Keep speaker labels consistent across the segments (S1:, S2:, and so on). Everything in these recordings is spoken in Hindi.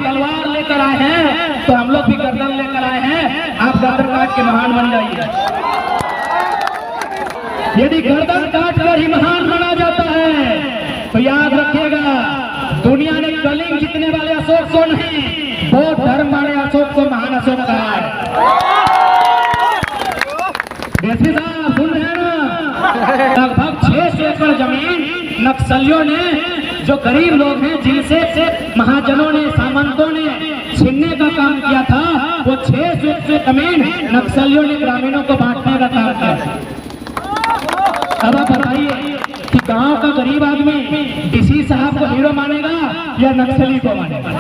S1: तलवार लेकर आए हैं तो हम लोग भी गर्दन लेकर आए हैं। आप गर्दन काट के महान बन जाइए। यदि गर्दन काट कर ही महान बना जाता है तो याद रखिएगा, दुनिया ने कलिंग जीतने वाले अशोक को नहीं, बौद्ध धर्म वाले अशोक को महान अशोक कहा है। डीएसपी साहब सुन रहे हैं ना? लगभग 600 एकड़ जमीन नक्सलियों ने, जो गरीब लोग हैं जिनसे महाजनों ने, सामंतों ने छीनने का काम किया था, वो 600 एकड़ जमीन नक्सलियों ने ग्रामीणों को बांटने का काम किया। अब आप बताइए कि गांव का गरीब आदमी डीसी साहब को हीरो मानेगा या नक्सली को मानेगा?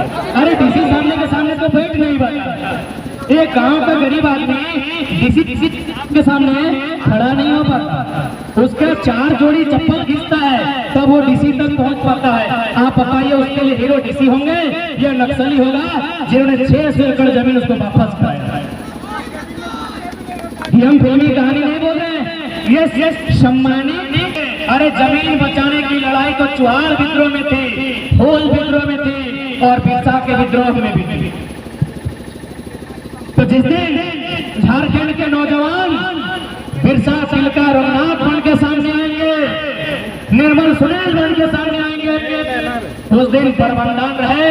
S1: अरे डीसी सामने के सामने तो फेट नहीं बता। एक गांव का गरीब आदमी डीसी के सामने खड़ा नहीं हो पाता, उसके 4 जोड़ी चप्पल खींचता है तब वो डीसी तक पहुंच पाता है। आप बताइए उसके लिए हीरो डीसी होंगे या नक्सली होगा जिन्होंने 600 एकड़ जमीन उसको वापस कराया? हम फिल्मी कहानी नहीं बोल रहे हैं, यस सम्मानित। अरे जमीन बचाने की लड़ाई तो चुहार विद्रोह में थी, होल विद्रोह में थी और बिरसा के विद्रोह में भी। तो जिस दिन झारखंड के नौजवान बिरसा तिलका रघुनाथ बन के सामने आएंगे, निर्मल सुनील बन के सामने आएंगे, उस दिन प्रबंधन रहे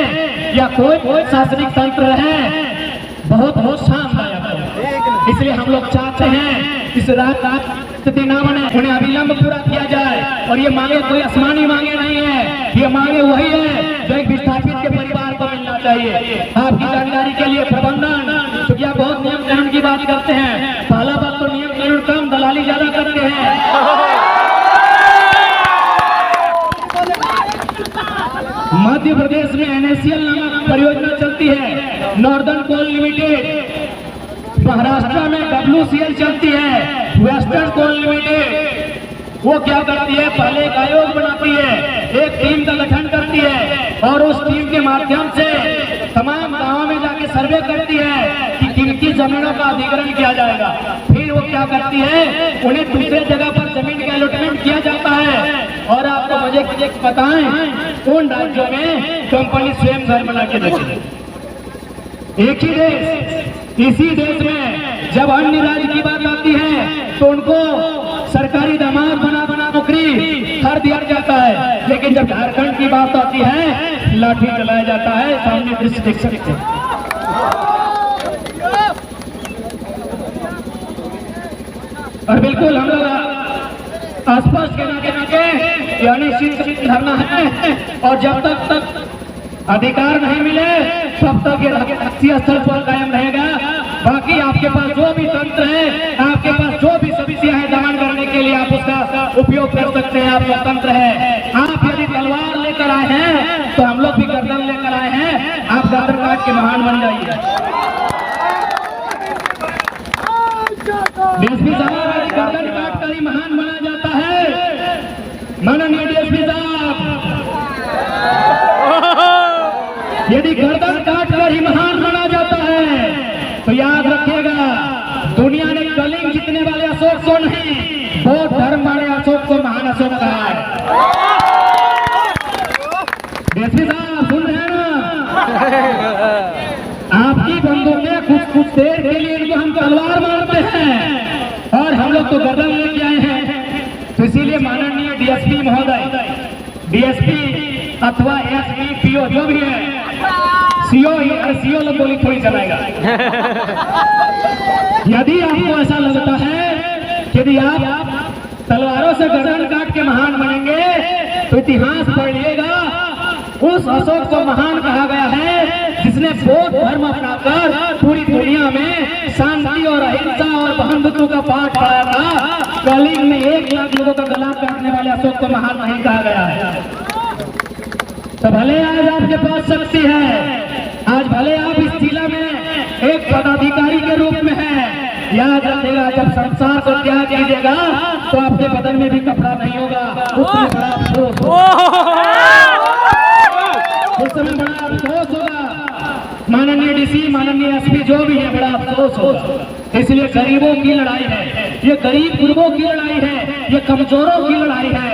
S1: या कोई शासनिक तंत्र रहे, बहुत बहुत शानदार। इसलिए हम लोग चाहते हैं इस रात स्थिति न बने, उन्हें अविलंब पूरा किया जाए। और ये मांगे कोई आसमानी मांगे नहीं है, ये मांगे वही है जो एक विस्थापित के परिवार को मिलना चाहिए। आपकी जानकारी के लिए प्रबंधन, क्योंकि आप बहुत नियम कानून की बात करते हैं, पहला बात तो नियम कानून कम, दलाली ज्यादा करते हैं। मध्य प्रदेश में NACL नामक परियोजना चलती है, नॉर्दर्न कोल लिमिटेड। महाराष्ट्र में WCL चलती है, वेस्टर्न कोल लिमिटेड। वो क्या करती है, पहले एक आयोग बनाती है, एक टीम का गठन करती है और उस टीम के माध्यम से तमाम गांवों में जाके सर्वे करती है कि किनकी जमीनों का अधिग्रहण किया जाएगा। फिर वो क्या करती है, उन्हें दूसरे जगह पर जमीन का अलॉटमेंट किया जाता है। और आपको मुझे बताएं उन राज्यों में कंपनी स्वयं घर बना के देती। एक ही देश, इसी देश में जब अन्य राज्य की बात आती है तो उनको सरकारी दामाद बना नौकरी हर दिया जाता है, लेकिन जब झारखंड की बात आती है लाठी चलाया जाता है। सामने दृश्य देख सकते हैं। और बिल्कुल हम लोग आसपास के नाके यानी धरना है, और जब तक अधिकार नहीं मिले तब तक ये राष्ट्रीय स्तर पर कायम रहेगा। बाकी आपके पास जो भी तंत्र है, आपके पास जो भी समस्या है दमन करने के लिए, आप उसका उपयोग कर सकते हैं। आपका तंत्र है। आप यदि तलवार लेकर आए हैं तो हम लोग भी गर्दन लेकर आए हैं। आप गर्दन काट के महान बन जाइए। डीएसपी साहब, यदि गर्दन काट कर ही महान बना जाता है, माननीय डीएसपी साहब, यदि गर्दन काट कर ही महान बना जाता है तो याद रखिएगा, दुनिया ने कलिंग जीतने वाले अशोक को नहीं, बौद्ध धर्म वाले अशोक को महान अशोक कहा है। डीएसपी साहब सुन रहे हैं ना? आपकी बंदूकें कुछ देर के लिए इनको हम तलवार मारते हैं और हम लोग तो गर्दन लेके आए हैं। तो इसीलिए माननीय डीएसपी महोदय, डीएसपी अथवा एसपी पीओ जो भी है, सीओ लोग गोली थोड़ी चलाएगा। यदि आपको ऐसा लगता है कि यदि आप तलवारों से गर्दन काट के महान बनेंगे तो इतिहास पढ़िएगा, उस अशोक को महान कहा गया है जिसने बौद्ध धर्म अपनाकर पूरी दुनिया में शांति और अहिंसा और बंधुत्व का पाठ पढ़ाया था। कलिंग में 1 लाख लोगों का गला काटने वाले अशोक को महान नहीं कहा गया है। तो भले आज आपके पास शक्ति है, आज भले आप इस जिला में एक पदाधिकारी के रूप में हैं, याद रखिएगा जब संसार को त्याग कीजिएगा तो आपके बदन में भी कपड़ा नहीं होगा। उसमें बड़ा अफसोस होगा। माननीय डीसी, माननीय एसपी जो भी है, बड़ा अफसोस होगा। इसलिए गरीबों की लड़ाई है, ये गरीब गुरबों की लड़ाई है, ये कमजोरों की लड़ाई है,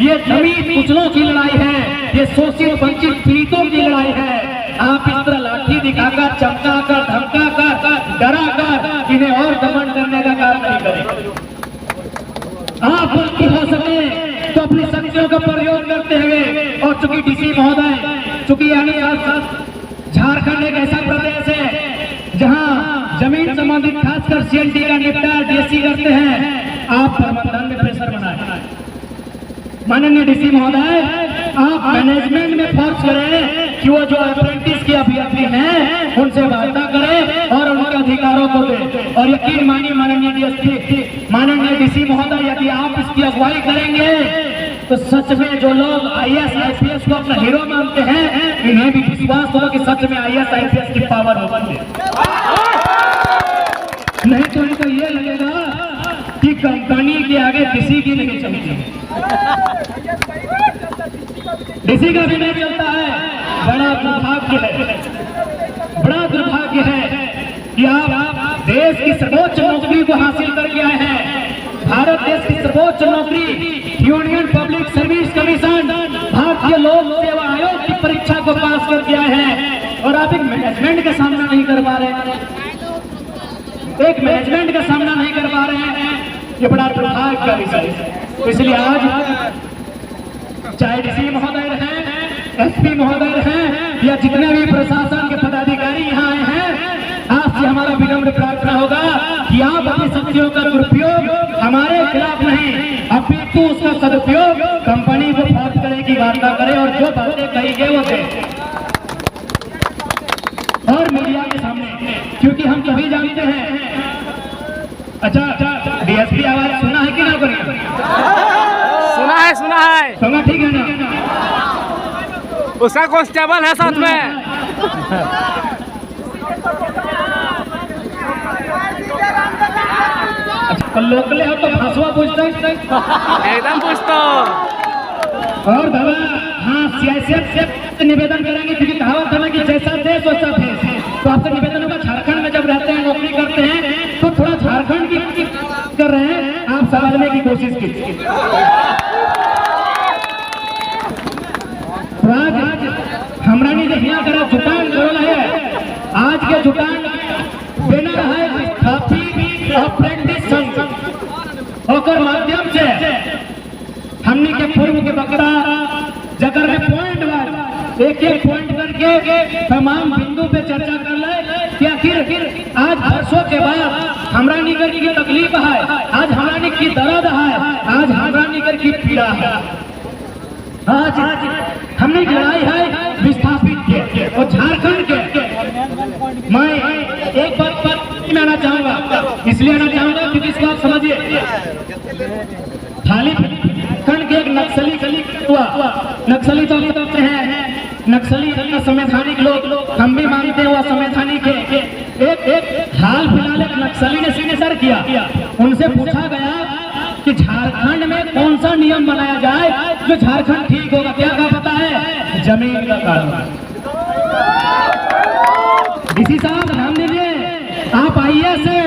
S1: ये दलित कुचलों की लड़ाई है, ये शोषित वंचित पीड़ितों की लड़ाई है। आप इस तरह चमका कर, धमका कर, डरा कर इन्हें और दमन करने का काम नहीं करें। आप बल्कि हो सके तो अपनी शक्तियों का प्रयोग करते हुए, और चूंकि डीसी महोदय, चूंकि यानी आज झारखंड एक ऐसा प्रदेश है जहां जमीन संबंधित खासकर सीएलटी का निपटारा डीसी करते हैं, आप प्रबंधन में प्रेशर बनाए। माननीय डीसी महोदय, आप मैनेजमेंट में फोर्स करें कि वो जो अप्रेंटिस के अभ्यर्थी हैं उनसे वार्ता करें और उनके अधिकारों को दें। और यकीन मानिए माननीय डीएसपी, माननीय डीसी महोदय, यदि आप इसकी अगुवाई करेंगे तो सच में जो लोग आईएएस आईपीएस को अपना हीरो मानते हैं, इन्हें भी विश्वास होगा कि सच में आईएएस आईपीएस की पावर होगी। नहीं तो इनको ये लगेगा कि कंपनी के आगे किसी की नहीं चलती, डीसी का भी नहीं चलता है। बड़ा दुर्भाग्य है, बड़ा दुर्भाग्य है कि आप देश की सर्वोच्च नौकरी को हासिल करके आए हैं। भारत देश की सर्वोच्च नौकरी यूनियन पब्लिक सर्विस कमीशन, भारतीय लोक सेवा आयोग की परीक्षा को पास करके आए हैं, और आप एक मैनेजमेंट का सामना नहीं कर पा रहे हैं, एक मैनेजमेंट का सामना नहीं कर पा रहे हैं। ये बड़ा दुर्भाग्य का विषय है। इसलिए आज चाहे डीसी महोदय रहे, एसपी महोदय रहे, या जितने भी प्रशासन के पदाधिकारी यहाँ आए हैं, आपसे हमारा विनम्र प्रार्थना होगा कि आप अपनी शक्तियों का दुरुपयोग हमारे खिलाफ नहीं, अपितु उसका सदुपयोग कंपनी को फोर्स करने की वार्ता करें, और जो बातें कही गई वो दें, और मीडिया के सामने, क्योंकि हम सभी जानते हैं। अच्छा, डीएसपी आवाज सुना है कि ना करें? सुना है। सुना, ठीक है ना?
S2: उसका कांस्टेबल है साथ में।
S1: अच्छा, लोकले हो तो फंसवा पूछते
S2: एकदम पूछता।
S1: और बाबा, हाँ, सीआईएसएफ से निवेदन करेंगे, क्योंकि कहावत है ना कि जैसा देश वैसा भेष। तो आपसे निवेदन होगा, झारखंड में जब रहते हैं, नौकरी करते हैं, तो थोड़ा झारखंड की कर रहे हैं, आप समझने की कोशिश कीजिए। आज हमरानी जो यहाँ करा जुटान करोल है, आज के जुटान बिना है स्थापित अप्रेंटिस संघ होकर माध्यम से हमने के पूर्व के बकरा जगह में पॉइंट वाइज एक पॉइंट करके तमाम बिंदु पे चर्चा कर ले कि आखिर आज वर्षों के बाद हमरा निगर की तकलीफ है, आज हमरा निगर की दर्द है, आज हमरा निगर की पीड़ा है, आज हमने लड़ाई है विस्थापित के और झारखंड के। मैं एक बात पर आना चाहूंगा, इसलिए आना चाहूंगा क्योंकि इसको आप समझिए। झारखंड के एक नक्सली हुआ, नक्सली तो कहते हैं, नक्सली संवैधानिक लोग हम भी मानते हैं, वो संवैधानिक है। एक हाल फिलहाल एक नक्सली ने सिग्नेचर किया, उनसे पूछा गया कि झारखंड में कौन सा नियम बनाया जाए जो झारखंड ठीक होगा। क्या का पता है? जमीन का कानून। डीसी साहब ध्यान दीजिए, आप आईएएस से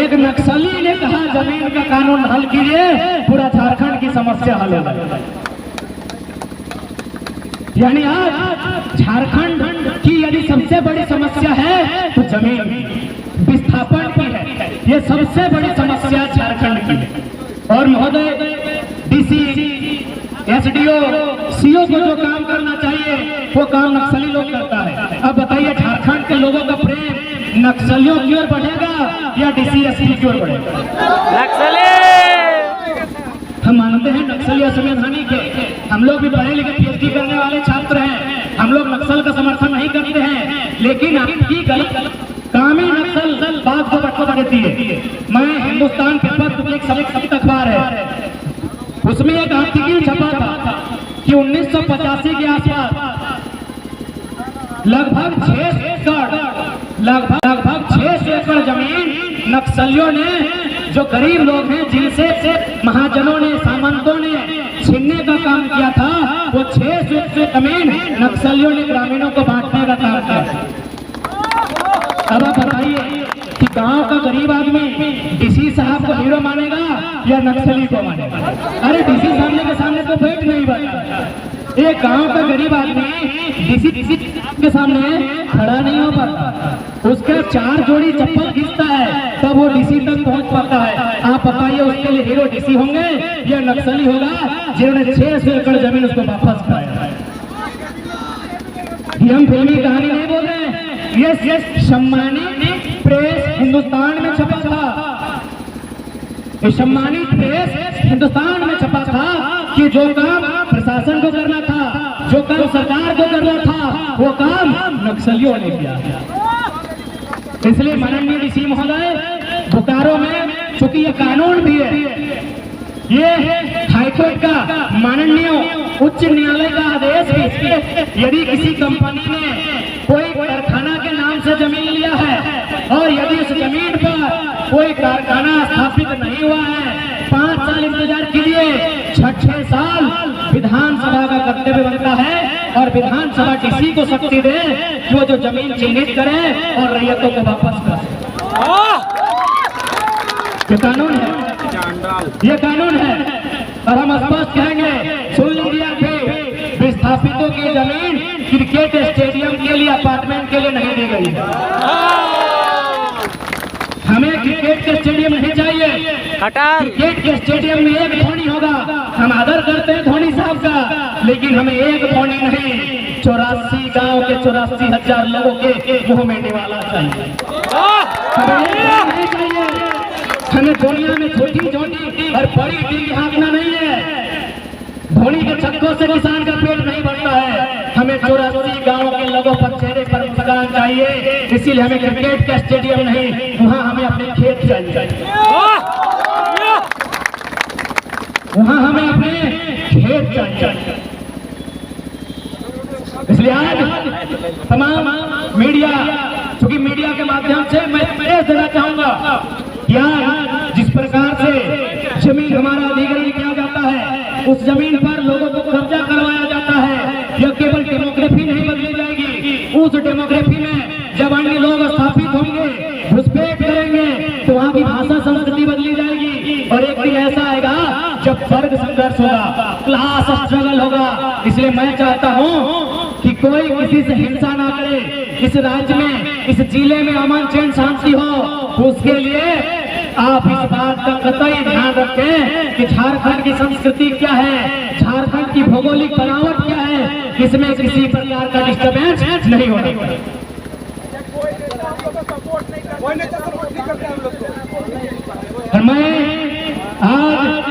S1: एक नक्सली ने कहा जमीन का कानून हल कीजिए, पूरा झारखंड की समस्या हल हो गई। यानी आज झारखंड की यदि सबसे बड़ी समस्या है तो जमीन विस्थापन की है, ये सबसे बड़ी समस्या झारखंड की है। और महोदय, डीसी, एसडीओ, सीओ को जो काम करना चाहिए वो काम नक्सली लोग करता है। अब बताइए, झारखंड के लोगों का प्रेम नक्सलियों की ओर बढ़ेगा या डीसी एसपी की ओर बढ़ेगा?
S2: नक्सली।
S1: हम मानते हैं नक्सली असंवैधानिक है, हम लोग भी पढ़े लिखे पीएचडी करने वाले छात्र हैं, हम लोग नक्सल का समर्थन नहीं करते हैं, लेकिन आपकी गलत कामी नक्सल बात को बढ़ा देती है। मैं हिंदुस्तान पेपर पब्लिक सप्ताह अखबार है, उसमें एक आर्टिकल छपा था कि 1985 के आसपास लगभग 600 एकड़ जमीन नक्सलियों ने, जो गरीब लोग हैं जिनसे महाजनों ने, सामंतों ने छीनने का काम किया था, वो 600 एकड़ जमीन नक्सलियों ने ग्रामीणों को बांटने का काम किया। अब आप बताइए कि गांव का गरीब आदमी डीसी साहब को हीरो मानेगा या नक्सली को मानेगा? अरे डीसी सामने के सामने तो बैठ नहीं पाता। एक गांव का गरीब आदमी डीसी के सामने खड़ा नहीं हो पाता, उसका 4 जोड़ी चप्पल खींचता है तब वो डीसी तक पहुंच पाता है। आप बताइए उसके लिए हीरो डीसी होंगे या नक्सली होगा जिन्होंने 600 एकड़ जमीन उसको वापस कराया है। ये हम फिल्मी कहानी नहीं बोल रहे हैं, ये सम्मानित प्रेस हिंदुस्तान में छपा था, ये सम्मानित प्रेस हिंदुस्तान में छपा था कि जो काम प्रशासन को करना था, जो काम सरकार को करना था, वो काम नक्सलियों ने किया। इसलिए माननीय डीसी महोदय, बोकारो में चूंकि ये कानून भी है, ये हाईकोर्ट का माननीय उच्च न्यायालय का आदेश भी, यदि किसी कंपनी ने कोई कारखाना के नाम से जमीन लिया है और यदि उस जमीन पर कोई कारखाना स्थापित नहीं हुआ है, 5 साल इंतजार कीजिए, 6 साल विधानसभा का कर्तव्य बनता है और विधानसभा डीसी को शक्ति दे कि वो जो जमीन चिन्हित करे और रैयतों को वापस करे। ये कानून है, ये कानून है और हम स्पष्ट कहेंगे, सुन लीजिए कि विस्थापितों की जमीन क्रिकेट स्टेडियम के लिए, अपार्टमेंट के लिए नहीं दी गई। हमें क्रिकेट के स्टेडियम नहीं चाहिए। क्रिकेट के स्टेडियम में एक धोनी होगा, हम आदर करते हैं धोनी साहब का, लेकिन हमें एक धोनी नहीं, 84 गांव के 84,000 लोगों के मुंह में निवाला चाहिए। हमें नहीं चाहिए, हमें दुनिया में छोटी छोटी और बड़ी टीम हाँकना नहीं है। धोनी के छक्कों से किसान का पेट नहीं भरता है, हमें 84 गांवों के लोगों पर चेहरे पर मुस्कान चाहिए। इसीलिए हमें क्रिकेट का स्टेडियम नहीं, वहाँ हमें अपने खेत चाहिए, वहाँ हमें अपने खेत चाहिए। इसलिए आज तमाम मीडिया, चूंकि मीडिया के माध्यम से मैं संदेश देना चाहूंगा, या जिस प्रकार से जमीन हमारा अधिग्रहण किया जाता है, उस जमीन पर लोगों को कब्जा करवाया जाता है, यह केवल डेमोग्राफी नहीं बदली जाएगी, उस डेमोग्राफी में जब अन्य लोग स्थापित होंगे, घुसपैठ करेंगे, तो वहाँ की भाषा संस्कृति बदली जाएगी और एक दिन ऐसा आएगा जब वर्ग संघर्ष होगा, क्लास स्ट्रगल होगा। इसलिए मैं चाहता हूँ कि कोई किसी से हिंसा ना करे, इस राज्य में, इस जिले में अमन चैन शांति हो, उसके लिए आप इस बात का कतई ध्यान रखें कि झारखंड की संस्कृति क्या है, झारखंड की भौगोलिक बनावट क्या है, इसमें किसी प्रकार का डिस्टर्बेंस नहीं होना। और मैं आज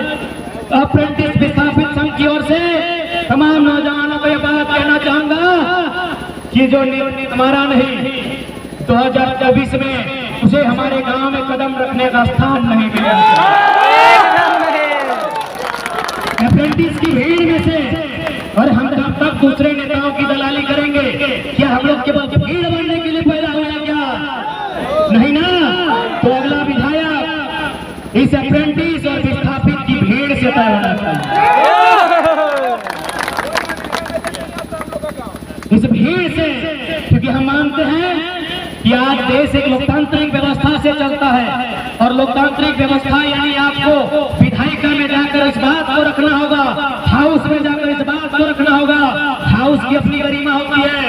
S1: अप्रेंटिस विस्थापित संघ की ओर से तमाम नौजवानों को यह बात कहना चाहूंगा कि जो हमारा नहीं, 2024 में उसे हमारे गांव में कदम रखने का स्थान नहीं मिला। अप्रेंटिस की भीड़ में से, और हम जब तक दूसरे नेताओं की दलाली करेंगे, क्या हम लोग केवल भीड़ बनने के लिए पैदा हुआ क्या? नहीं ना, तो अगला विधायक इस अप्रेंटिस और विस्थापित की भीड़ से तय होना चाहिए, इस भीड़ से, क्योंकि हम मानते हैं कि आज देश एक लोकतांत्रिक व्यवस्था से चलता है और लोकतांत्रिक व्यवस्था यानी आपको विधायिका में जाकर इस बात को रखना होगा, हाउस में जाकर इस बात को रखना होगा, हाउस की अपनी गरिमा होती है।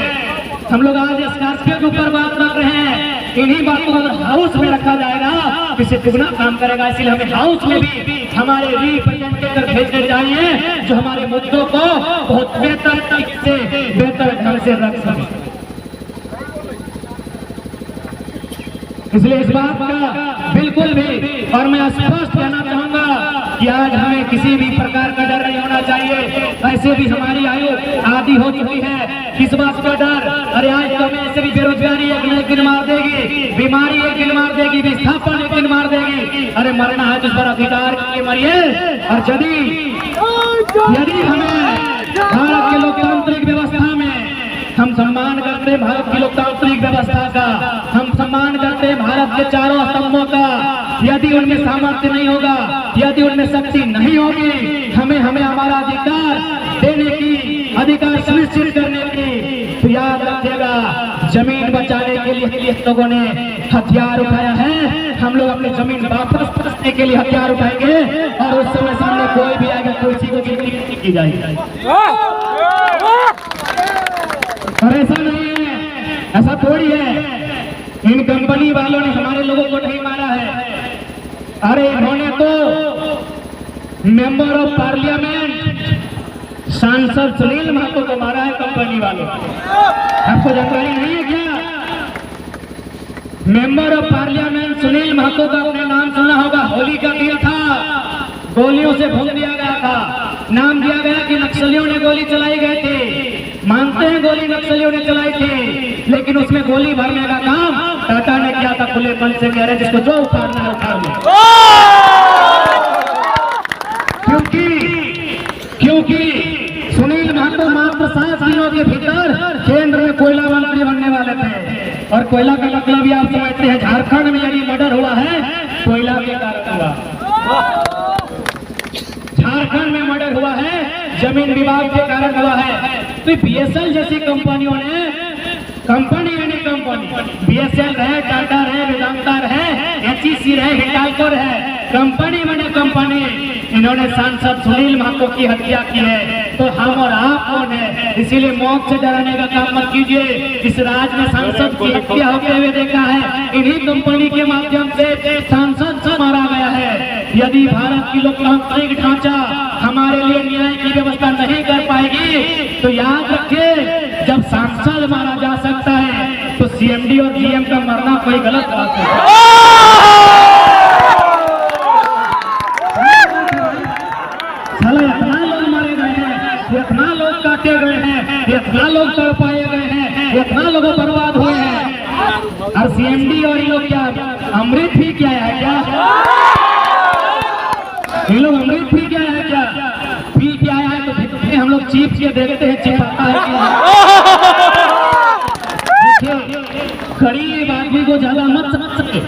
S1: हम लोग आज स्कॉर्पियो के ऊपर बात रख रहे हैं, इन्हीं बातों को हाउस में रखा जाएगा, किसी दुगना काम करेगा। इसलिए हमें हाउस में भी हमारे रिप्रेजेंटेटिव भेजने चाहिए जो हमारे मुद्दों को बहुत बेहतर तरीके से, बेहतर ढंग से रख सके। इसलिए इस बात का बिल्कुल भी, और मैं स्पष्ट कहना चाहूंगा कि आज हमें किसी भी प्रकार का डर नहीं होना चाहिए। ऐसे भी हमारी आयु आदि हो चुकी है, किस बात का डर? अरे आज तो हमें ऐसे भी बेरोजगारी एक दिन मार देगी, बीमारी एक दिन मार देगी, विस्थापन एक दिन मार देगी। अरे मरना है जिस पर अधिकार के मरिए। और यदि हमें भारत की लोकतांत्रिक व्यवस्था में हम सम्मान करते हैं, भारत की लोकतांत्रिक व्यवस्था का हम सम्मान करते हैं, भारत के चारों स्तंभों का, यदि उनमें सामर्थ्य नहीं होगा, यदि उनमें शक्ति नहीं होगी हमें हमारा अधिकार देने की, अधिकार सुनिश्चित करने की, तो याद रखिएगा जमीन बचाने के लिए लोगों ने हथियार उठाया है। हम लोग अपनी जमीन वापस पाने के लिए हथियार उठाएंगे और उस समय सामने कोई भी आएगा तो इसी को की जाएगी। और ऐसा नहीं है ऐसा थोड़ी है इन कंपनी वालों ने हमारे लोगों को नहीं मारा है। अरे इन्होंने तो मेंबर ऑफ पार्लियामेंट सांसद सुनील महतो को मारा है कंपनी वालों। आपको जानकारी नहीं है क्या? Member of parliament Sunil Mahto का आपने नाम सुना होगा। होली का दिया था, गोलियों से भून दिया गया था। नाम दिया गया कि नक्सलियों ने गोली चलाई गई थी। मानते हैं गोली नक्सलियों ने चलाई थी, लेकिन उसमें गोली भरने का काम टाटा ने किया था। खुले मन से कह रहे जिसको जो उखाड़ना है उखाड़ लो। क्योंकि सुनील महतो मात्र 7 दिनों के भीतर केंद्र में कोयला मंत्री बनने वाले थे। और कोयला का मतलब भी आप समझते हैं, झारखंड में यदि मर्डर हुआ है कोयला के कारण हुआ। झारखंड में मर्डर हुआ है जमीन विवाद के कारण हुआ है। तो बीएसएल जैसी कंपनियों ने, कंपनी यानी कंपनी, बीएसएल रहे, टाटा रहे, वेदांता रहे, एचईसी रहे, हिंडाल्को रहे, कंपनी बने कंपनी, इन्होंने सांसद सुनील महतो की हत्या की है। तो हम और आप कौन है? इसीलिए मौत से डराने का काम मत कीजिए। इस राज्य में सांसद की हत्या होते हुए देखा है, इन्हीं कंपनी के माध्यम से सांसद से मारा गया है। यदि भारत की लोकतांत्रिक ढांचा हमारे लिए न्याय की व्यवस्था नहीं कर पाएगी तो याद रखिए, जब सांसद मारा जा सकता है तो सीएमडी और जीएम का मरना कोई गलत बात है। इतना लोग मारे गए हैं, इतना लोग काटे गए हैं, इतना लोग तड़पाए गए हैं, इतना लोग बर्बाद हुए हैं। और सीएमडी और ये लोग क्या अमृत भी क्या है? क्या ये लोग अमृत पी क्या है? क्या पी क्या है? तो हम लोग चीप के देखते हैं चिपकता है क्या? गरीब आदमी को ज्यादा मत समझ सके,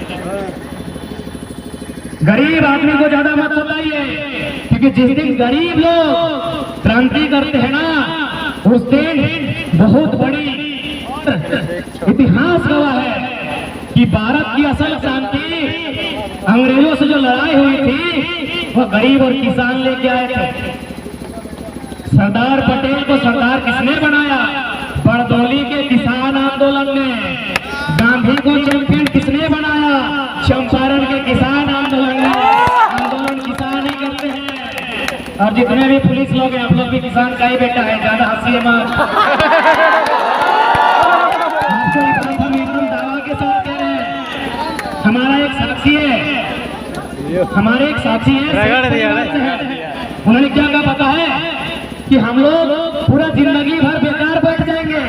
S1: गरीब आदमी को ज्यादा मत सताइए, क्योंकि जिस दिन गरीब लोग क्रांति करते हैं ना, उस दिन बहुत बड़ी इतिहास गवाह है कि भारत की असल शांति अंग्रेजों से जो लड़ाई हुई थी वो गरीब और किसान लेके आए थे। सरदार पटेल को सरदार किसने बनाया? बरदौली के किसान आंदोलन ने। गांधी को चैंपियन किसने बनाया? चंपारण के किसान आंदोलन ने। आंदोलन किसान ही करते हैं। और जितने भी पुलिस लोग हैं, आप लोग भी किसान का ही बेटा है, ज्यादा हंसिए मत। आपको एकदम दावा के साथ कह रहे हैं। हमारा एक साथी है, हमारे एक साथी है, उन्होंने क्या कहा पता है कि हम लोग पूरा जिंदगी भर बेकार बैठ जाएंगे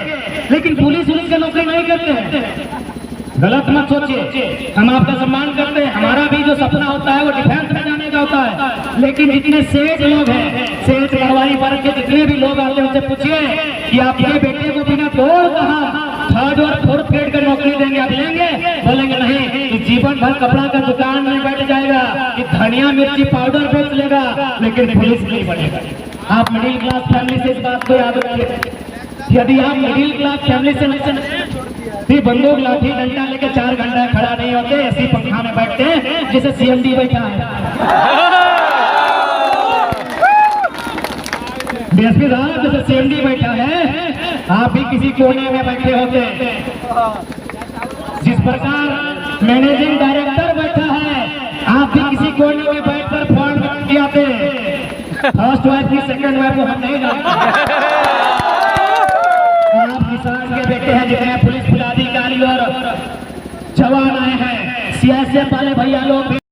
S1: लेकिन पुलिस की नौकरी नहीं करते हैं। गलत मत सोचिए, हम आपका सम्मान करते हैं। हमारा भी जो सपना होता है वो डिफेंस में जाने का होता है। लेकिन जितने सेठ लोग हैं, सेठ पटवारी वर्ग के जितने भी लोग आते हैं उनसे पूछिए कि आपके बेटे को बिना तोड़ कहा 3rd और 4th ग्रेड का नौकरी देंगे, आप लेंगे? बोलेंगे नहीं, कि जीवन भर कपड़ा का दुकान में बैठ जाएगा, कि धनिया मिर्ची पाउडर बेच लेगा, लेकिन पुलिस नहीं बनेगा। आप मिडिल क्लास फैमिली से इस बात को याद रखिए। यदि आप मिडिल क्लास फैमिली से नहीं, बंदूक लाठी डंडा लेके 4 घंटा खड़ा नहीं होते, ऐसी पंखा में बैठते हैं जैसे सीएमडी बैठा है। डीएसपी साहब जैसे सीएमडी बैठा है, आप भी किसी कोने में बैठे होते। जिस प्रकार मैनेजिंग डायरेक्टर बैठा है, आप भी किसी कोने में बैठकर फॉर्म किया थे। फर्स्ट वाइफ की सेकंड वाइफ को हम नहीं जानते। आप किसान के बेटे हैं, जितने पुलिस पदाधिकारी और जवान आए हैं, सीआईएसएफ वाले भैया लोग